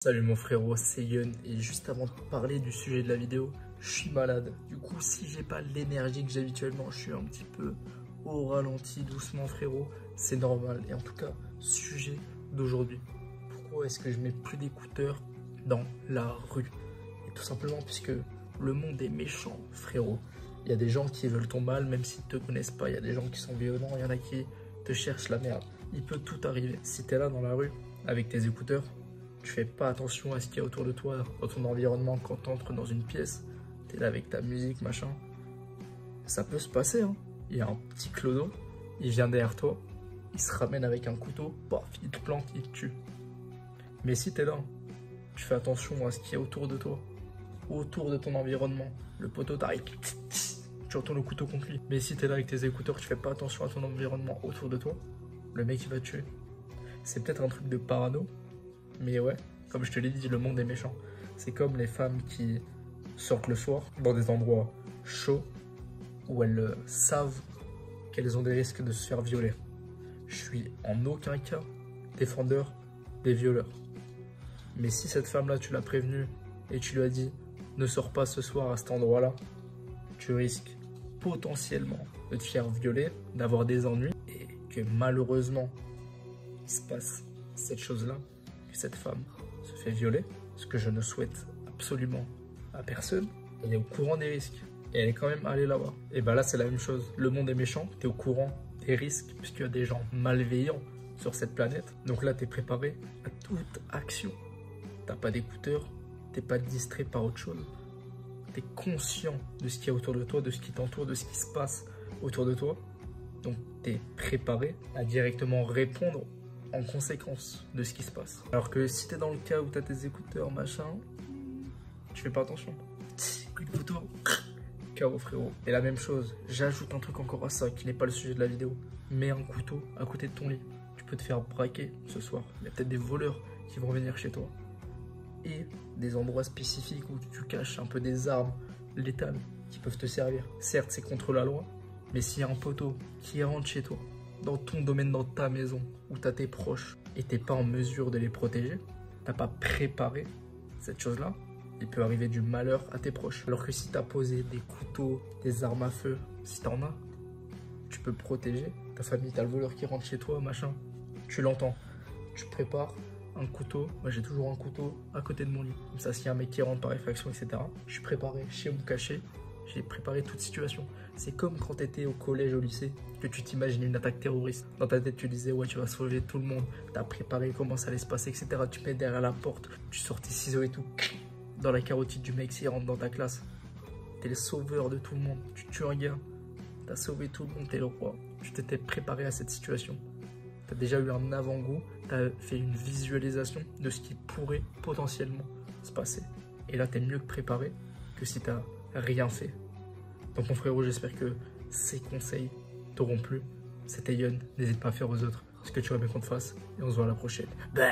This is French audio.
Salut mon frérot, c'est Yun et juste avant de parler du sujet de la vidéo, je suis malade. Du coup, si j'ai pas l'énergie que j'ai habituellement, je suis un petit peu au ralenti, doucement frérot, c'est normal. Et en tout cas, sujet d'aujourd'hui. Pourquoi est-ce que je mets plus d'écouteurs dans la rue? Et tout simplement puisque le monde est méchant frérot. Il y a des gens qui veulent ton mal même s'ils te connaissent pas, il y a des gens qui sont violents, il y en a qui te cherchent la merde. Il peut tout arriver. Si t'es là dans la rue avec tes écouteurs, tu fais pas attention à ce qu'il y a autour de toi, dans ton environnement, quand tu entres dans une pièce, tu es là avec ta musique, machin. Ça peut se passer, hein. Il y a un petit clodo, il vient derrière toi, il se ramène avec un couteau, paf, il te plante, il te tue. Mais si tu es là, tu fais attention à ce qu'il y a autour de toi, autour de ton environnement. Le poteau t'arrive, tu retournes le couteau contre lui. Mais si tu es là avec tes écouteurs, tu fais pas attention à ton environnement autour de toi, le mec il va te tuer. C'est peut-être un truc de parano. Mais ouais, comme je te l'ai dit, le monde est méchant. C'est comme les femmes qui sortent le soir dans des endroits chauds où elles savent qu'elles ont des risques de se faire violer. Je suis en aucun cas défendeur des violeurs. Mais si cette femme-là, tu l'as prévenue et tu lui as dit « Ne sors pas ce soir à cet endroit-là », tu risques potentiellement de te faire violer, d'avoir des ennuis et que malheureusement, il se passe cette chose-là. Cette femme se fait violer, ce que je ne souhaite absolument à personne. Elle est au courant des risques et elle est quand même allée là-bas. Et ben là c'est la même chose, le monde est méchant, tu es au courant des risques puisqu'il y a des gens malveillants sur cette planète. Donc là tu es préparé à toute action. T'as pas d'écouteurs, t'es pas distrait par autre chose. Tu es conscient de ce qu'il y a autour de toi, de ce qui t'entoure, de ce qui se passe autour de toi. Donc tu es préparé à directement répondre en conséquence de ce qui se passe. Alors que si t'es dans le cas où t'as tes écouteurs, machin, tu fais pas attention. Coup de couteau, KO frérot. Et la même chose, j'ajoute un truc encore à ça qui n'est pas le sujet de la vidéo. Mets un couteau à côté de ton lit. Tu peux te faire braquer ce soir. Il y a peut-être des voleurs qui vont venir chez toi. Et des endroits spécifiques où tu caches un peu des armes létales qui peuvent te servir. Certes, c'est contre la loi, mais s'il y a un poteau qui rentre chez toi, dans ton domaine, dans ta maison, où tu as tes proches et tu n'es pas en mesure de les protéger, tu n'as pas préparé cette chose-là, il peut arriver du malheur à tes proches. Alors que si tu as posé des couteaux, des armes à feu, si tu en as, tu peux protéger ta famille. Tu as le voleur qui rentre chez toi, machin, tu l'entends. Tu prépares un couteau, moi j'ai toujours un couteau à côté de mon lit. Comme ça, s'il y a un mec qui rentre par effraction, etc., je suis préparé chez mon cachet. J'ai préparé toute situation. C'est comme quand tu étais au collège, au lycée, que tu t'imaginais une attaque terroriste. Dans ta tête, tu disais, ouais, tu vas sauver tout le monde. Tu as préparé comment ça allait se passer, etc. Tu mets derrière la porte, tu sors tes ciseaux et tout. Dans la carotide du mec, s'il rentre dans ta classe. Tu es le sauveur de tout le monde. Tu tues un gars. Tu as sauvé tout le monde, tu es le roi. Tu t'étais préparé à cette situation. Tu as déjà eu un avant-goût. Tu as fait une visualisation de ce qui pourrait potentiellement se passer. Et là, tu es mieux que préparé que si tu n'as rien fait. Donc mon frérot, j'espère que ces conseils t'auront plu. C'était Yun, n'hésite pas à faire aux autres ce que tu aimerais qu'on te fasse et on se voit à la prochaine. Bah